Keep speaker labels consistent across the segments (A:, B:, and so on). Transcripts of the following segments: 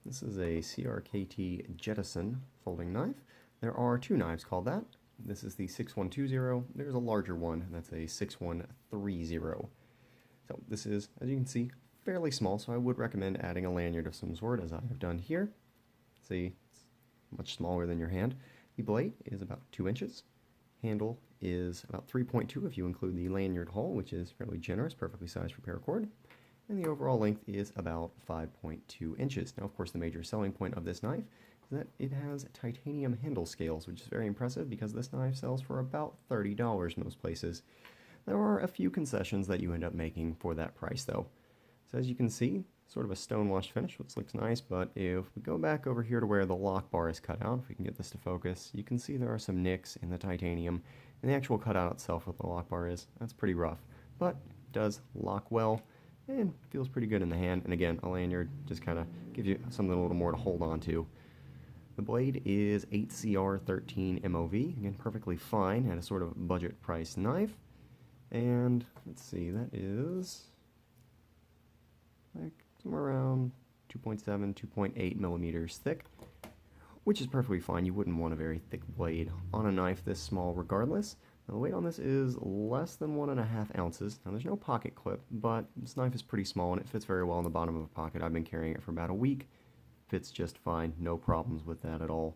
A: This is a CRKT Jettison folding knife. There are two knives called that. This is the 6120. There's a larger one, and that's a 6130. So this is, as you can see, fairly small, so I would recommend adding a lanyard of some sort, as I have done here. See, it's much smaller than your hand. The blade is about 2 inches. Handle is about 3.2 if you include the lanyard hole, which is fairly generous, perfectly sized for paracord. And the overall length is about 5.2 inches. Now, of course, the major selling point of this knife is that it has titanium handle scales, which is very impressive because this knife sells for about $30 most places. There are a few concessions that you end up making for that price, though. So as you can see, sort of a stone-washed finish, which looks nice, but if we go back over here to where the lock bar is cut out, if we can get this to focus, you can see there are some nicks in the titanium, and the actual cutout itself where the lock bar is, that's pretty rough, but it does lock well, and feels pretty good in the hand. And again, a lanyard just kind of gives you something a little more to hold on to. The blade is 8CR13 MOV, again, perfectly fine at a sort of budget price knife. And let's see, that is like somewhere around 2.7, 2.8 millimeters thick, which is perfectly fine. You wouldn't want a very thick blade on a knife this small regardless. Now, the weight on this is less than 1.5 ounces. Now, there's no pocket clip, but this knife is pretty small and it fits very well in the bottom of a pocket. I've been carrying it for about a week. Fits just fine, no problems with that at all.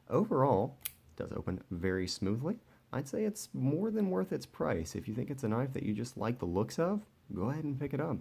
A: Overall, it does open very smoothly. I'd say it's more than worth its price. If you think it's a knife that you just like the looks of, go ahead and pick it up.